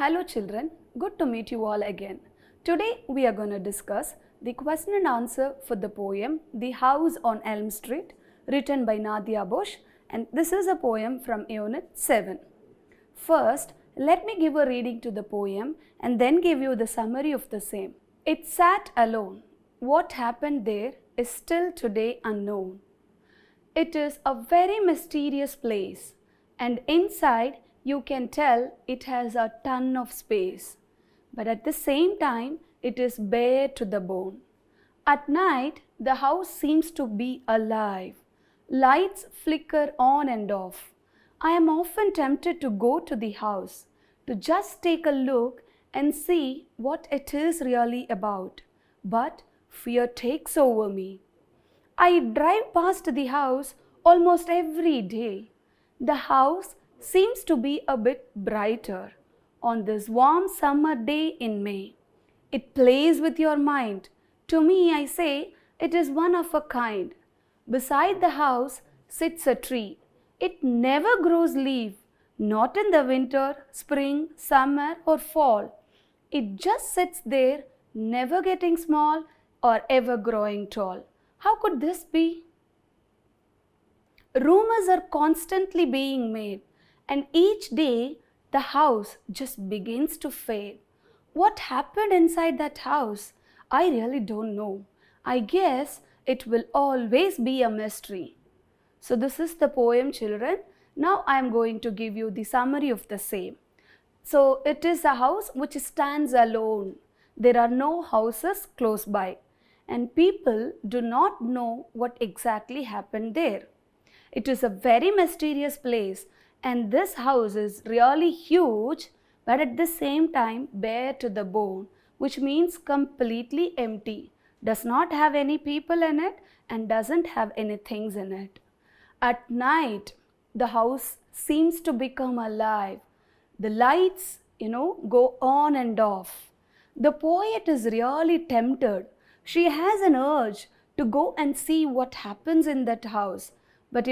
Hello children, good to meet you all again. Today we are going to discuss the question and answer for the poem The House on Elm Street, written by Nadia Bosch, and this is a poem from Unit 7. First, let me give a reading to the poem and then give you the summary of the same. It sat alone. What happened there is still today unknown. It is a very mysterious place, and inside you can tell it has a ton of space, but at the same time it is bare to the bone. At night the house seems to be alive. Lights flicker on and off. I am often tempted to go to the house, to just take a look and see what it is really about, but fear takes over me. I drive past the house almost every day. The house seems to be a bit brighter on this warm summer day in May. It plays with your mind. To me, I say, it is one of a kind. Beside the house sits a tree. It never grows leaf, not in the winter, spring, summer or fall. It just sits there, never getting small or ever growing tall. How could this be? Rumors are constantly being made, and each day the house just begins to fade. What happened inside that house? I really don't know. I guess it will always be a mystery. So this is the poem, children. Now I am going to give you the summary of the same. So it is a house which stands alone. There are no houses close by, and people do not know what exactly happened there. It is a very mysterious place, and this house is really huge, but at the same time bare to the bone, which means completely empty, does not have any people in it and doesn't have any things in it. At night, the house seems to become alive. The lights, go on and off. The poet is really tempted. She has an urge to go and see what happens in that house. But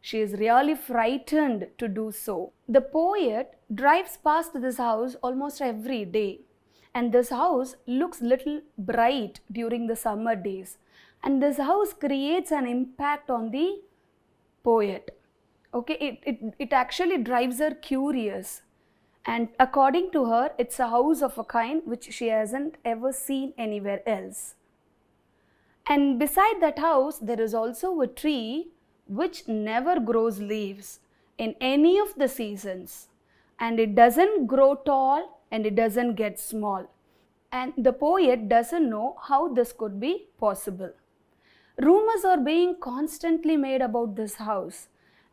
she is really frightened to do so. The poet drives past this house almost every day. And this house looks little bright during the summer days. And this house creates an impact on the poet. Okay, it actually drives her curious. And according to her, it's a house of a kind which she hasn't ever seen anywhere else. And beside that house, there is also a tree which never grows leaves in any of the seasons, and it doesn't grow tall and it doesn't get small, and the poet doesn't know how this could be possible. Rumors are being constantly made about this house,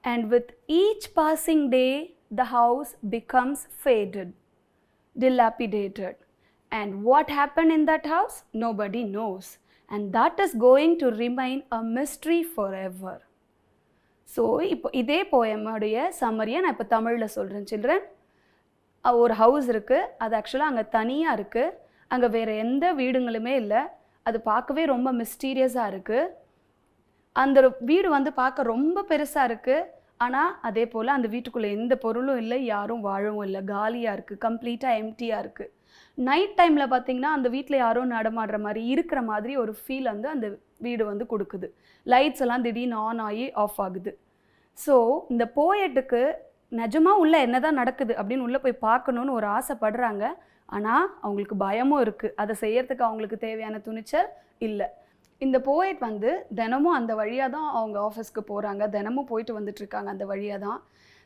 and with each passing day the house becomes faded, dilapidated, and what happened in that house nobody knows, and that is going to remain a mystery forever. So இப்போ இதே போயமுடைய சம்மரியை நான் இப்போ தமிழில் சொல்கிறேன் children. ஒரு house இருக்குது, அது ஆக்சுவலாக அங்கே தனியாக இருக்குது, அங்கே வேறு எந்த வீடுங்களுமே இல்லை, அது பார்க்கவே ரொம்ப மிஸ்டீரியஸாக இருக்குது. அந்த வீடு பார்க்க ரொம்ப பெருசாக இருக்குது, ஆனால் அதே போல் அந்த வீட்டுக்குள்ளே எந்த பொருளும் இல்லை, யாரும் வாழவும் இல்லை, காலியாக இருக்குது, கம்ப்ளீட்டாக எம்டியாக இருக்குது. நைட் டைமில் பார்த்திங்கன்னா அந்த வீட்டில் யாரும் நடமாடுற மாதிரி இருக்கிற மாதிரி ஒரு ஃபீல் அந்த வீடு கொடுக்குது. லைட்ஸ் எல்லாம் திடீர்னு ஆன் ஆகி ஆஃப் ஆகுது. ஸோ இந்த போயட்டுக்கு நிஜமாக உள்ளே என்ன தான் நடக்குது அப்படின்னு உள்ளே போய் பார்க்கணுன்னு ஒரு ஆசைப்படுறாங்க. ஆனால் அவங்களுக்கு பயமும் இருக்குது, அதை செய்யறதுக்கு அவங்களுக்கு தேவையான துணிச்சல் இல்லை. இந்த போயட் தினமும் அந்த வழியாக தான் அவங்க ஆஃபீஸ்க்கு போகிறாங்க, தினமும் போயிட்டு வந்துட்டுருக்காங்க அந்த வழியாக தான்.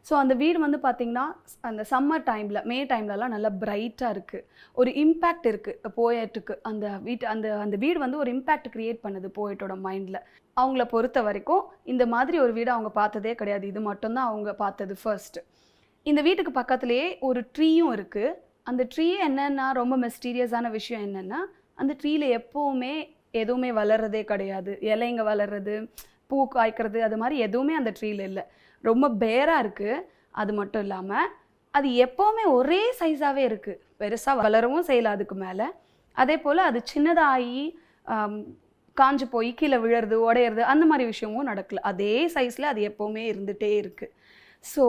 ஸோ அந்த வீடு பார்த்திங்கன்னா அந்த சம்மர் டைமில், மே டைம்லலாம் நல்லா பிரைட்டாக இருக்குது, ஒரு இம்பேக்ட் இருக்குது போயட்டுக்கு. அந்த வீடு ஒரு இம்பேக்ட் க்ரியேட் பண்ணுது போயட்டோட மைண்டில். அவங்கள பொறுத்த வரைக்கும் இந்த மாதிரி ஒரு வீடு அவங்க பார்த்ததே கிடையாது, இது மட்டும்தான் அவங்க பார்த்தது ஃபர்ஸ்ட்டு. இந்த வீட்டுக்கு பக்கத்துலேயே ஒரு ட்ரீயும் இருக்குது. அந்த ட்ரீ என்னென்னா ரொம்ப மிஸ்டீரியஸான விஷயம் என்னென்னா, அந்த ட்ரீயில் எப்போவுமே எதுவுமே வளர்கிறதே கிடையாது, இலைங்க வளர்கிறது, பூ காய்க்கிறது, அது மாதிரி எதுவுமே அந்த ட்ரீயில் இல்லை, ரொம்ப பேராக இருக்குது. அது மட்டும் இல்லாமல் அது எப்போவுமே ஒரே சைஸாகவே இருக்குது, பெருசாக வளரவும் செய்யலை அதுக்கு மேலே. அதே போல் அது சின்னதாகி காஞ்சு போய் கீழே விழுறது, உடையிறது, அந்த மாதிரி விஷயமும் நடக்கலை, அதே சைஸில் அது எப்போவுமே இருந்துகிட்டே இருக்குது. ஸோ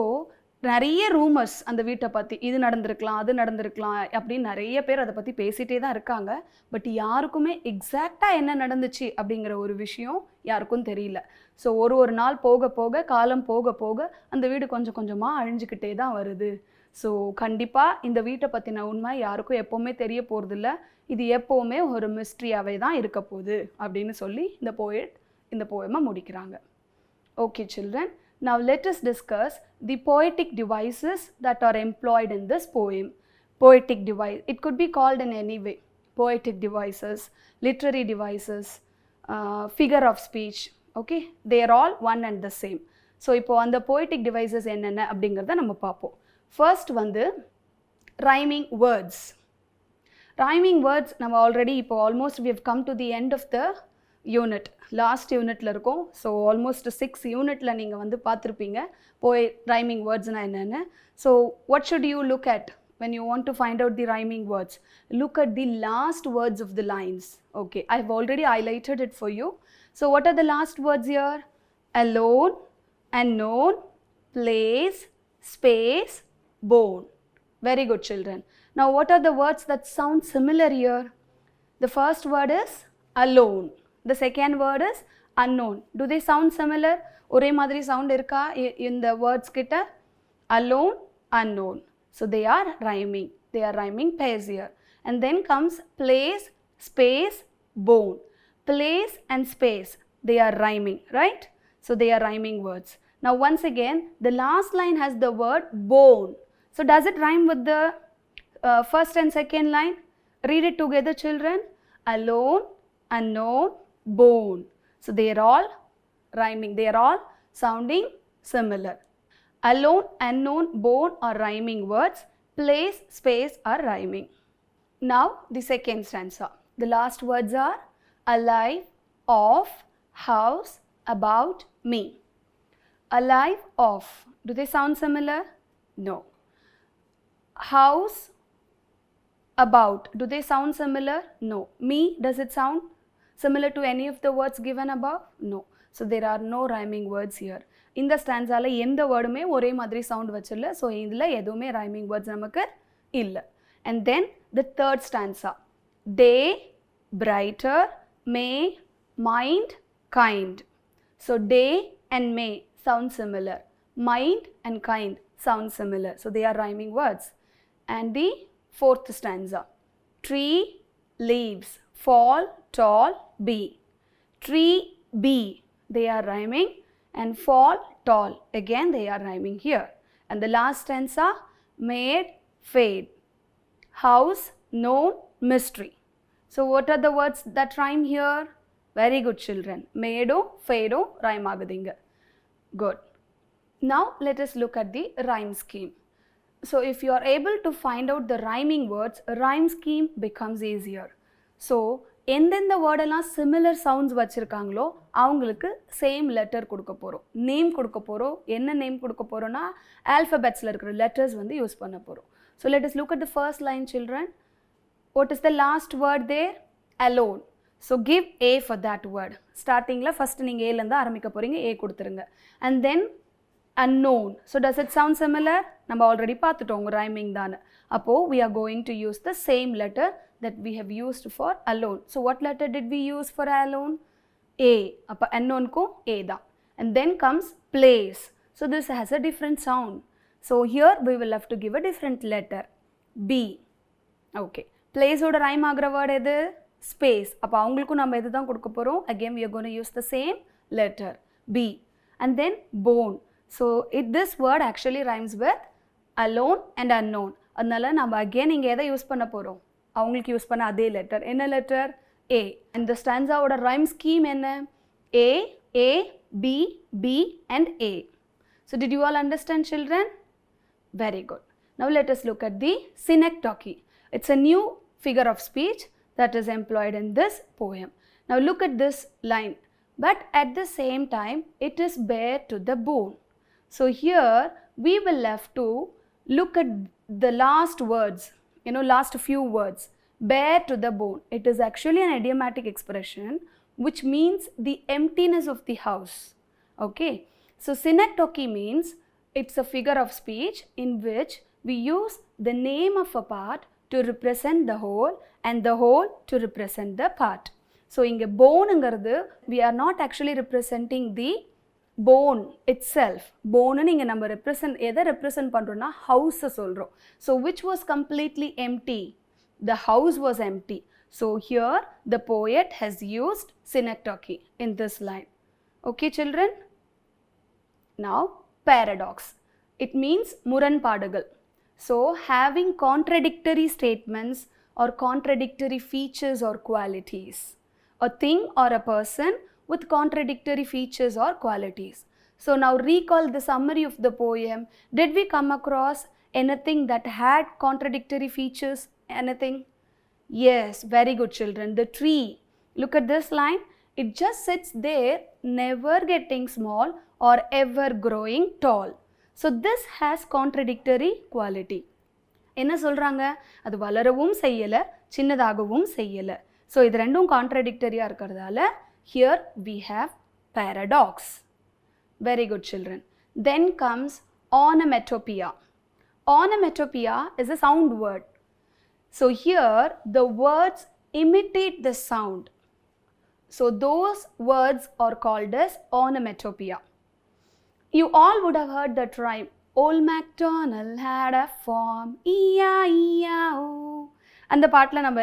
நிறைய ரூமர்ஸ் அந்த வீட்டை பற்றி, இது நடந்திருக்கலாம் அது நடந்திருக்கலாம் அப்படின்னு நிறைய பேர் அதை பற்றி பேசிகிட்டே தான் இருக்காங்க. பட் யாருக்குமே எக்ஸாக்டாக என்ன நடந்துச்சு அப்படிங்கிற ஒரு விஷயம் யாருக்கும் தெரியல. ஸோ ஒரு நாள் போக போக, காலம் போக போக அந்த வீடு கொஞ்சம் கொஞ்சமாக அழிஞ்சிக்கிட்டே தான் வருது. ஸோ கண்டிப்பாக இந்த வீட்டை பற்றின உண்மை யாருக்கும் எப்போவுமே தெரிய போகிறதில்ல. இது எப்போவுமே ஒரு மிஸ்ட்ரியாகவே தான் இருக்க போகுது அப்படின்னு சொல்லி இந்த போயமை முடிக்கிறாங்க. Okay children, now let us discuss the poetic devices that are employed in this poem. Poetic device, it could be called in any way. Poetic devices, literary devices, figure of speech, okay, they are all one and the same. So இப்போ அந்த poetic devices என்னென்ன அப்படிங்கிறத நம்ம பார்ப்போம். First வந்து rhyming words. Rhyming words நம்ம already இப்போ almost we have come to the end of the unit, last யூனிட்டில் இருக்கும். ஸோ ஆல்மோஸ்ட் 6 யூனிட்டில் நீங்கள் வந்து பார்த்துருப்பீங்க ரைமிங் வேர்ட்ஸ்னால் என்னென்னு. So what should you look at when you want to find out the rhyming words? Look at the last words of the lines. Okay, I have already highlighted it for you. So what are the last words here? Alone, unknown, place, space, bone. Very good children. Now what are the words that sound similar here? The first word is alone. The second word is unknown. Do they sound similar? ஒரே மாதிரி sound இருக்கா இந்த words கிட்ட? Alone, unknown. So they are rhyming. They are rhyming pairs here. And then comes place, space, bone. Place and space, they are rhyming, right? So they are rhyming words. Now once again, the last line has the word bone. So does it rhyme with the first and second line? Read it together children. Alone, unknown, bone. So they are all rhyming. They are all sounding similar. Alone, unknown, bone are rhyming words. Place, space are rhyming. Now the second stanza. The last words are alive, off, house, about, me. Alive, off. Do they sound similar? No. House, about. Do they sound similar? No. Me, does it sound similar to any of the words given above? No. So there are no rhyming words here. இந்த ஸ்டான்ஸால எந்த வேர்டுமே ஒரே மாதிரி sound வச்சிடல. So இதில் எதுவுமே rhyming words நமக்கு இல்லை. And then the third stanza, day, brighter, May, mind, kind. So day and May sound similar. Mind and kind sound similar. So they are rhyming words. And the fourth stanza, tree, leaves, fall, tall, bee. Tree, bee, they are rhyming, and fall, tall, again they are rhyming here. And the last stanza, made, fade, house, known, mystery. So what are the words that rhyme here? Very good children. Made, fade rhyme agudinga. Good. Now let us look at the rhyme scheme. So if you are able to find out the rhyming words, rhyme scheme becomes easier. So எந்தெந்த வேர்டெல்லாம் similar sounds வச்சுருக்காங்களோ அவங்களுக்கு same letter கொடுக்க போகிறோம், name கொடுக்க போகிறோம். என்ன name கொடுக்க போகிறோன்னா ஆல்ஃபபெட்ஸில் இருக்கிற லெட்டர்ஸ் வந்து யூஸ் பண்ண போகிறோம். So let us look at the first line children. What is the last word there? Alone. So give A for that word. ஸ்டார்டிங்கில் ஃபஸ்ட்டு நீங்கள் ஏலேருந்து ஆரம்பிக்க போகிறீங்க, A கொடுத்துருங்க. And then unknown. So does it sound similar? நம்ம already பார்த்துட்டோம் rhyming தானே. அப்போது we are going to use the same letter that we have used for alone. So what letter did we use for alone? A. அப்போ unknownக்கும் A தான். And then comes place. So this has a different sound. So here we will have to give a different letter. B. Okay. Place ஓட rhyme ஆகிற word எது? Space. அப்போ அவங்களுக்கும் நம்ம எது தான் கொடுக்க போகிறோம்? Again we are going to use the same letter. B. And then bone. So this word actually rhymes with alone and unknown. அதனால நம்ம again இங்கே எதை யூஸ் பண்ண போகிறோம்? அவங்களுக்கு யூஸ் பண்ண அதே லெட்டர். என்ன letter? A. And the stanzaவோட rhyme scheme என்ன? A, A, B, B and A. So did you all understand children? Very good. Now let us look at the Synecdoche. It's a new figure of speech that is employed in this poem. Now look at this line. But at the same time it is bare to the bone. So here we will have to look at the last words, last few words. Bare to the bone. It is actually an idiomatic expression which means the emptiness of the house. Okay. So synecdoche means It's a figure of speech in which we use the name of a part to represent the whole and the whole to represent the part. So inge bone ngaradu, we are not actually representing the bone itself. Bone inga நம்ம எதை represent பண்றோம்னா house சொல்றோம். So which was completely empty? The house was empty. So here the poet has used synecdoche in this line. Okay children? Now paradox. It means முரண்பாடுகள். So having contradictory statements or contradictory features or qualities. A thing or a person with contradictory features or qualities. So now recall the summary of the poem. Did we come across anything that had contradictory features? Anything? Yes, very good children. The tree. Look at this line. It just sits there, never getting small or ever growing tall. So this has contradictory quality. என்ன சொல்றாங்க? அது வளரவும் செய்யல, சின்னதாகவும் செய்யல. So இது ரெண்டும் கான்ட்ரடிக்டரியா இருக்கிறதால here we have paradox. Very good children. Then comes onomatopoeia. Onomatopoeia is a sound word. So here the words imitate the sound. So those words are called as onomatopoeia. You all would have heard that rhyme. Old MacDonald had a farm. E-I-E-I-O. அந்த பாட்டில் நம்ம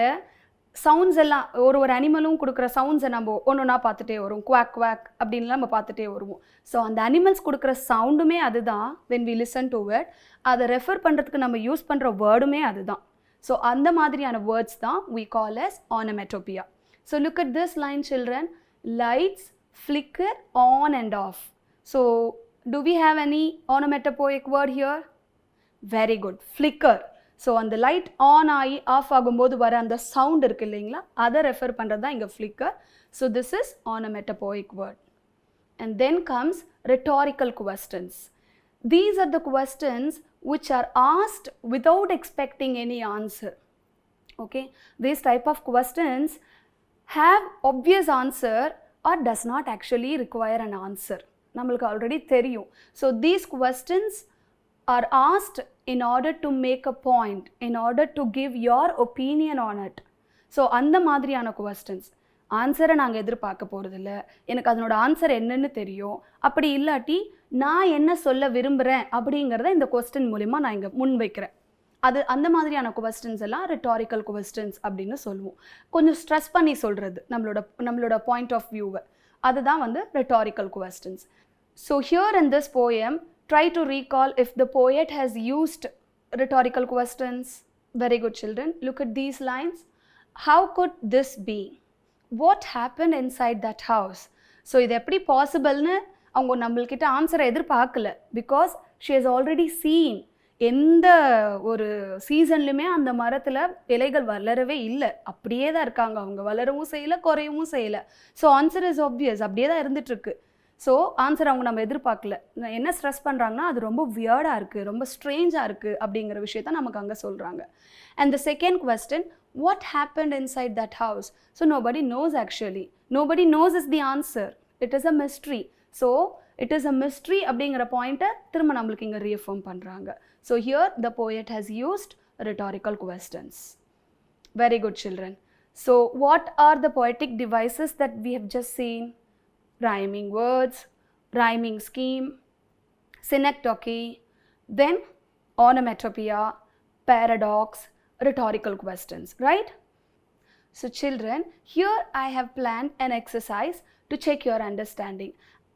sounds எல்லாம் ஒரு அனிமலும் கொடுக்குற சவுண்ட்ஸை நம்ம ஒன்றா பார்த்துட்டே வரும். Quack quack அப்படின்லாம் நம்ம பார்த்துட்டே வருவோம். ஸோ அந்த அனிமல்ஸ் கொடுக்குற சவுண்டுமே அதுதான். when we listen to it, அதை ரெஃபர் பண்ணுறதுக்கு நம்ம யூஸ் பண்ணுற வேர்டுமே அதுதான். ஸோ அந்த மாதிரியான வேர்ட்ஸ் தான் we call as onomatopoeia. So look at this line children. Lights flicker on and off. So do we have any onomatopoeic word here? Very good. Flicker. So on the light on ஆகி of ஆகும்போது வர அந்த sound இருக்கு இல்லைங்களா, அதை refer பண்ணுறது தான் இங்கே flicker. So this is onomatopoeic word. And then comes rhetorical questions. These are the questions which are asked without expecting any answer. Okay, these type of questions have obvious answer or does not actually require an answer. நம்மளுக்கு already தெரியும். So these questions are asked in order to make a point, in order to give your opinion on it. So அந்த மாதிரியான questions. ஆன்சரை நாங்கள் எதிர்பார்க்க போகிறதில்ல, எனக்கு அதனோட ஆன்சர் என்னன்னு தெரியும், அப்படி இல்லாட்டி நான் என்ன சொல்ல விரும்புகிறேன் அப்படிங்கிறத இந்த கொஸ்டின் மூலிமா நான் இங்கே முன்வைக்கிறேன். அது அந்த மாதிரியான கொஸ்டின்ஸ் எல்லாம் rhetorical questions அப்படின்னு சொல்லுவோம். கொஞ்சம் ஸ்ட்ரெஸ் பண்ணி சொல்கிறது நம்மளோட பாயிண்ட் ஆஃப் வியூவை, அதுதான் வந்து rhetorical questions. So here in this poem, try to recall if the poet has used rhetorical questions. Very good children. Look at these lines. How could this be? What happened inside that house? So இது எப்படி பாசிபிள்னு அவங்க நம்மள்கிட்ட ஆன்சரை எதிர்பார்க்கல. Because she has already seen எந்த ஒரு சீசன்லையுமே அந்த மரத்தில் இலைகள் வளரவே இல்லை, அப்படியே தான் இருக்காங்க. அவங்க வளரவும் செய்யலை, குறையவும் செய்யலை. ஸோ ஆன்சர் இஸ் ஆப்வியஸ், அப்படியே தான் இருந்துகிட்ருக்கு. ஸோ ஆன்சர் அவங்க நம்ம எதிர்பார்க்கல. என்ன ஸ்ட்ரெஸ் பண்ணுறாங்கன்னா அது ரொம்ப வியர்டாக இருக்குது, ரொம்ப ஸ்ட்ரேஞ்சாக இருக்குது அப்படிங்கிற விஷயத்த நமக்கு அங்கே சொல்கிறாங்க. And the second question, what happened inside that house? So nobody knows actually. Nobody knows is the answer. It is a mystery. So it is a mystery அப்படிங்கிற பாயிண்ட்டை திரும்ப நம்மளுக்கு இங்கே ரீஅஃபர்ம் பண்ணுறாங்க. So here the poet has used rhetorical questions. Very good children. So what are the poetic devices that we have just seen? Rhyming words, rhyming scheme, synecdoche, then onomatopoeia, paradox, rhetorical questions, right? So children, here I have planned an exercise to check your understanding.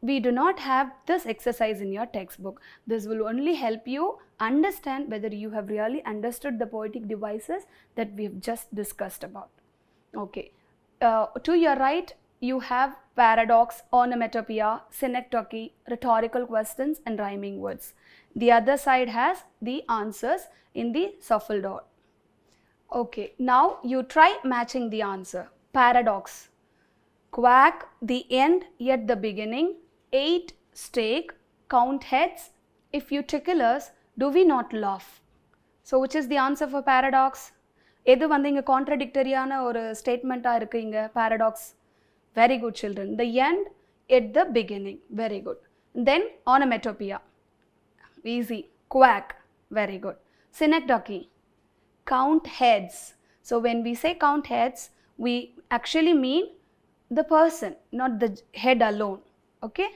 We do not have this exercise in your textbook. This will only help you understand whether you have really understood the poetic devices that we have just discussed about. Okay, to your right you have paradox, onomatopoeia, synecdoche, rhetorical questions and rhyming words. The other side has the answers in the shuffled order. Okay, now you try matching the answer. Paradox. Quack the end yet the beginning, 8 stake, count heads, if you tickle us, do we not laugh? So which is the answer for paradox? எது வந்து இங்கே கான்ட்ரடிக்டரியான ஒரு ஸ்டேட்மெண்ட்டாக இருக்குது இங்கே paradox? Very good children. The end at the beginning. Very good. Then onomatopoeia. easy. Quack. Very good. Synecdoche. Count heads. So when we say count heads, we actually mean the person, not the head alone. Okay?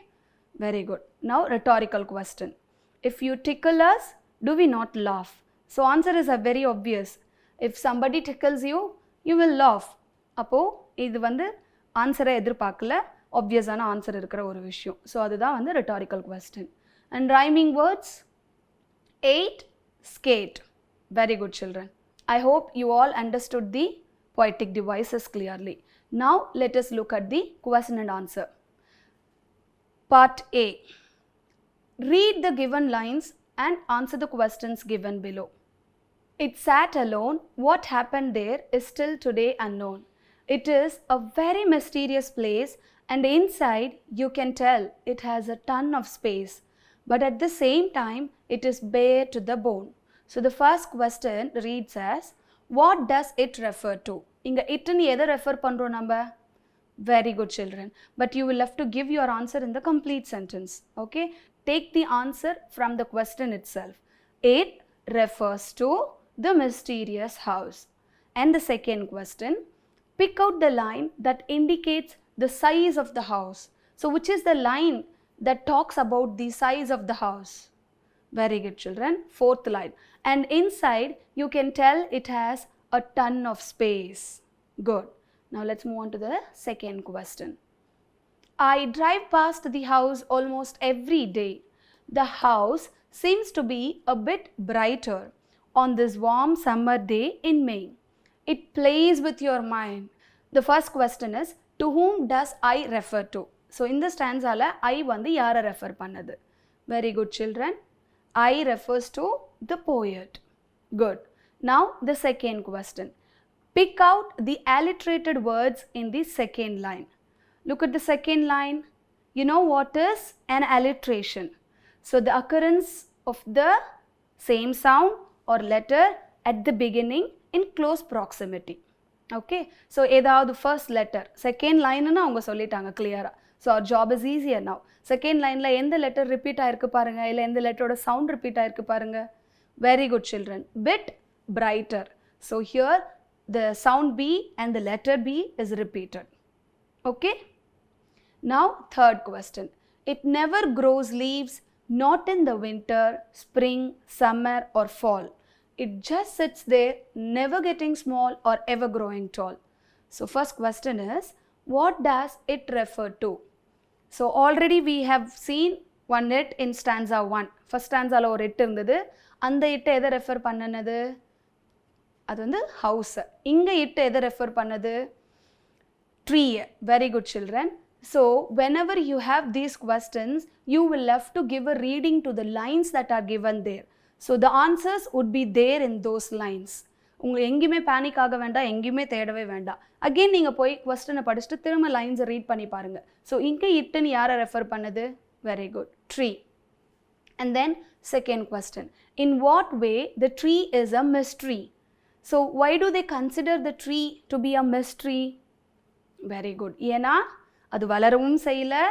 Very good. Now rhetorical question. If you tickle us, do we not laugh? So answer is very obvious. If somebody tickles you, you will laugh. அப்போ இது வந்து ஆன்சரை எதிர்பார்க்கல, ஆப்வியஸான answer இருக்கிற ஒரு விஷயம். So அதுதான் வந்து rhetorical question. And rhyming words. 8. Skate. Very good, children. I hope you all understood the poetic devices clearly. Now let us look at the question and answer. Part A. Read the given lines and answer the questions given below. It sat alone. What happened there is still today unknown. It is a very mysterious place, and inside you can tell it has a ton of space, but at the same time it is bare to the bone. So the first question reads as, what does it refer to? Inga it ni edha refer pandrom namba? Very good, children. But you will have to give your answer in the complete sentence. Okay? Take the answer from the question itself. It refers to the mysterious house. And the second question, pick out the line that indicates the size of the house. So which is the line that talks about the size of the house? Very good, children. Fourth line. And inside you can tell it has a ton of space. Good. Now let's move on to the second question. I drive past the house almost every day. The house seems to be a bit brighter on this warm summer day in May. It plays with your mind. The first question is, to whom does I refer to? So in the stanza la I வந்து யாரை refer பண்ணது? Very good, children. I refers to the poet. Good. Now the second question. Pick out the alliterated words in the second line. Look at the second line. You know what is an alliteration? So the occurrence of the same sound or letter at the beginning in close proximity. Okay? So ஏதாவது first letter, second line னா அவங்க சொல்லிட்டாங்க clear-ஆ. So our job is easier now. Second line la எந்த letter repeat ஆயிருக்கு பாருங்க, இல்ல எந்த letteroட sound repeat ஆயிருக்கு பாருங்க. Very good, children. Bit brighter. So here the sound B and the letter B is repeated. Okay? Now third question. It never grows leaves, not in the winter, spring, summer or fall. It just sits there, never getting small or ever growing tall. So first question is, what does it refer to? So already we have seen one it in stanza 1. First stanza la or it irundhathu. அந்த it எதை refer பண்ணனது? அது வந்து house. இங்க it எதை refer பண்ணது? Tree. Very good, children. So whenever you have these questions, you will have to give a reading to the lines that are given there. So the answers would be there in those lines. உங்களுக்கு எங்கேயுமே panic ஆக வேண்டாம், எங்கேயுமே தேடவே வேண்டாம். Again நீங்கள் போய் கொஸ்டினை படிச்சுட்டு திரும்ப லைன்ஸை ரீட் பண்ணி பாருங்கள். ஸோ இங்கே இட்டுன்னு யாரை ரெஃபர் பண்ணுது? Very good, tree. And then second question, in what way the tree is a mystery? So why do they consider the tree to be a mystery? Very good. ஏன்னா அது வளரவும் செய்யலை,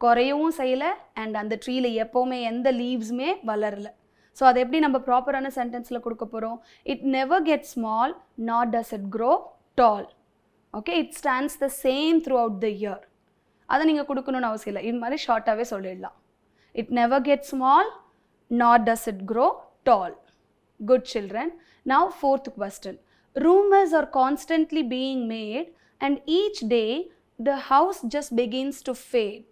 குறையவும் செய்யலை, அண்ட் அந்த ட்ரீயில் எப்போவுமே எந்த லீவ்ஸுமே வளரலை. ஸோ அதை எப்படி நம்ம ப்ராப்பரான சென்டென்ஸில் கொடுக்க போகிறோம்? It never get small, not does it grow tall. Okay, it stands the same throughout the year. அதை நீங்கள் கொடுக்கணும்னு அவசியம் இல்லை, இது மாதிரி ஷார்ட்டாகவே சொல்லிடலாம். It never get small, not does it grow tall. Good children. Now fourth question. Rumors are constantly being made and each day the house just begins to fade.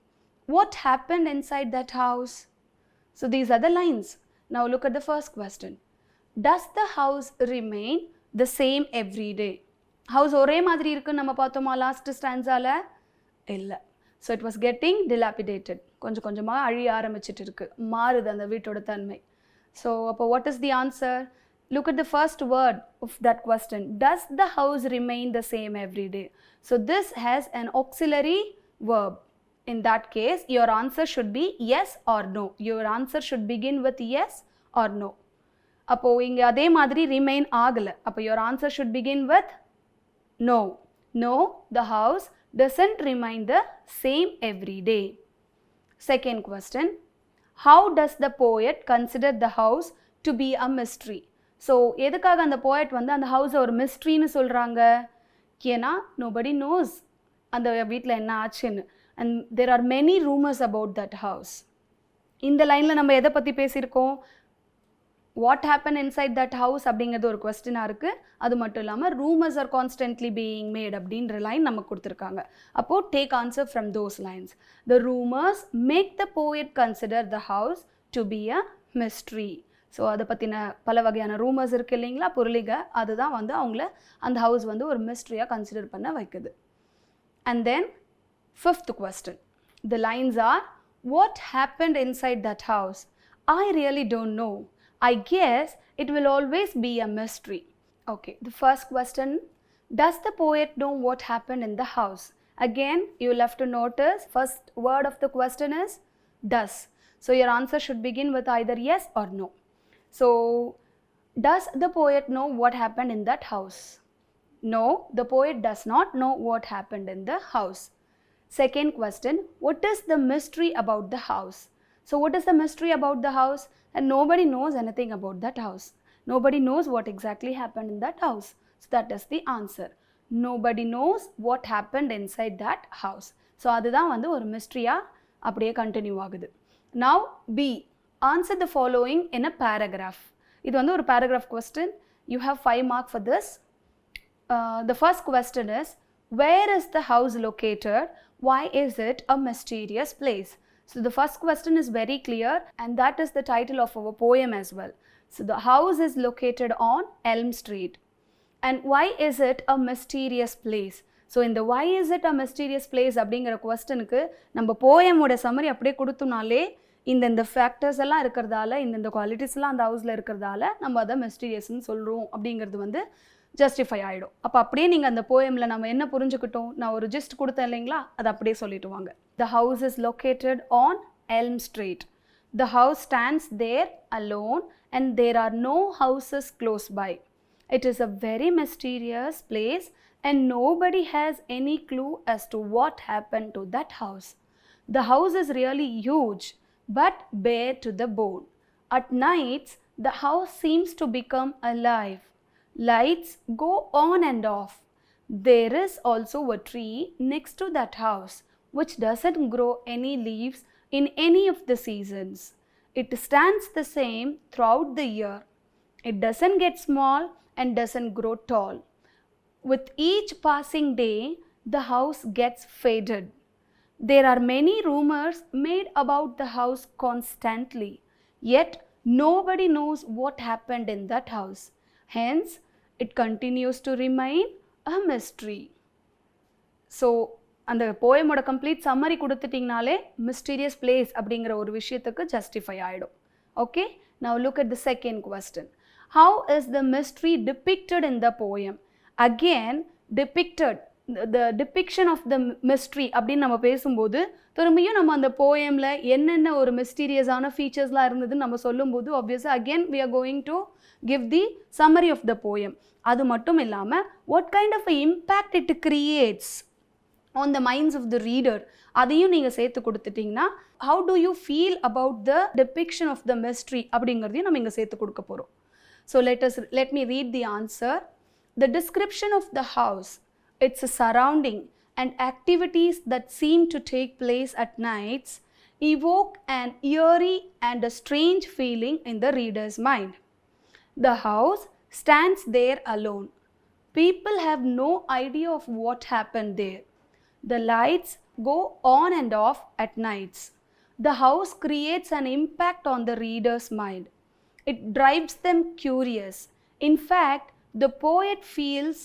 What happened inside that house? So these are the lines. Now look at the first question. Does the house remain the same every day? House ஒரே மாதிரி இருக்குன்னு நம்ம பார்த்தோமா last ஸ்டான்ஸால? இல்லை. So it was getting dilapidated. கொஞ்சம் கொஞ்சமாக அழிய ஆரம்பிச்சிட்டு இருக்கு, மாறுது அந்த வீட்டோட தன்மை. ஸோ அப்போ what is the answer? Look at the first word of that question. Does the house remain the same every day? So this has an auxiliary verb. In that case, your answer should be yes or no. Your answer should begin with yes or no. அப்போ இங்கே அதே மாதிரி remain ஆகலை. அப்போ your answer should begin with no. No, the house doesn't remain the same every day. Second question. How does the poet consider the house to be a mystery? So எதுக்காக அந்த poet வந்து அந்த ஹவுஸை ஒரு மிஸ்ட்ரின்னு சொல்கிறாங்க? ஏன்னா nobody knows அந்த வீட்டில் என்ன ஆச்சுன்னு. and there are many rumors about that house. இந்த லைனில் நம்ம எதை பற்றி பேசியிருக்கோம்? What happen inside that house அப்படிங்கிறது ஒரு கொஸ்டினாக இருக்குது. அது மட்டும் இல்லாமல் rumours are constantly being made அப்படின்ற லைன் நமக்கு கொடுத்துருக்காங்க. அப்போது take answer from those lines. The rumours make the poet consider the house to be a mystery. So அதை பற்றின பல வகையான ரூமர்ஸ் இருக்குது இல்லைங்களா, பொருளிகை, அதுதான் வந்து அவங்கள அந்த ஹவுஸ் வந்து ஒரு மிஸ்ட்ரியாக கன்சிடர் பண்ண வைக்குது. And then fifth question, the lines R, what happened inside that house? I really don't know. I guess it will always be a mystery. Okay, the first question, does the poet know what happened in the house? Again, you will have to notice first word of the question is does. So your answer should begin with either yes or no. So does the poet know what happened in that house? No, the poet does not know what happened in the house. Second question, what is the mystery about the house? So what is the mystery about the house? And nobody knows anything about that house. Nobody knows what exactly happened in that house. So that is the answer. Nobody knows what happened inside that house. So அதுதான் வந்து ஒரு மிஸ்ட்ரியாக அப்படியே continue ஆகுது. Now B, answer the following in a paragraph. இது வந்து ஒரு paragraph question. You have 5 marks for this. The first question is, where is the house located? Why is it a mysterious place? So the first question is very clear, and that is the title of our poem as well. So the house is located on Elm Street. And why is it a mysterious place? So in the why is it a mysterious place அப்படிங்கிற கொஸ்டனுக்கு நம்ம போயமோட summary அப்படியே கொடுத்தோம்னாலே இந்த factors எல்லாம் இருக்கிறதால, இந்த குவாலிட்டிஸ்லாம் அந்த ஹவுஸில் இருக்கிறதால நம்ம அதை மிஸ்டீரியஸ்ன்னு சொல்கிறோம் அப்படிங்கிறது வந்து ஜஸ்டிஃபை ஆகிடும். அப்போ அப்படியே நீங்கள் அந்த போயமில் நம்ம என்ன புரிஞ்சுக்கிட்டோம், நான் ஒரு ஜிஸ்ட் கொடுத்தேன் இல்லைங்களா, அதை அப்படியே சொல்லிட்டு வாங்க. The house is located on Elm Street. The house stands there alone and there are no houses close by. It is a very mysterious place and nobody has any clue as to what happened to that house. The house is really huge but bare to the bone. At nights, the house seems to become alive. Lights go on and off. There is also a tree next to that house which doesn't grow any leaves in any of the seasons. It stands the same throughout the year. It doesn't get small and doesn't grow tall. With each passing day, the house gets faded. There are many rumors made about the house constantly, yet nobody knows what happened in that house. Hence, it continues to remain a mystery. So, அந்த போயமோட complete summary கொடுத்துட்டிங்கனாலே mysterious place அப்படிங்கிற ஒரு விஷயத்துக்கு justify ஆகிடும். Okay, now look at the second question. How is the mystery depicted in the poem? Again depicted, the depiction of the mystery அப்படின்னு நம்ம பேசும்போது திரும்பியும் நம்ம அந்த போயமில் என்னென்ன ஒரு மிஸ்டீரியஸான ஃபீச்சர்ஸ்லாம் இருந்ததுன்னு நம்ம சொல்லும்போது ஆப்வியஸாக again we are going to give the summary of the poem. அது மட்டும் இல்லாமல் what kind of a impact it creates on the minds of the reader அதையும் நீங்கள் சேர்த்து கொடுத்துட்டிங்கன்னா how do you feel about the depiction of the mystery அப்படிங்கிறதையும் நம்ம இங்கே சேர்த்து கொடுக்க போகிறோம். So let me read the answer. The description of the house, its surrounding and activities that seem to take place at nights evoke an eerie and a strange feeling in the reader's mind. The house stands there alone. People have no idea of what happened there. The lights go on and off at nights. The house creates an impact on the reader's mind. It drives them curious. In fact, the poet feels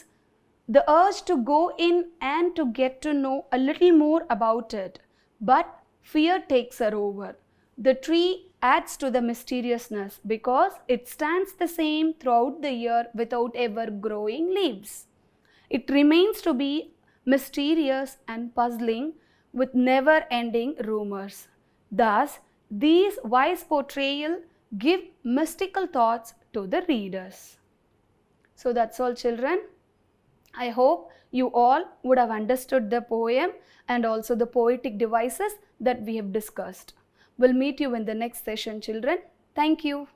the urge to go in and to get to know a little more about it. But fear takes her over. The tree adds to the mysteriousness because it stands the same throughout the year without ever growing leaves. It remains to be mysterious and puzzling with never-ending rumors. Thus, these wise portrayal give mystical thoughts to the readers. So that's all, children. I hope you all would have understood the poem and also the poetic devices that we have discussed. We'll meet you in the next session, children. Thank you.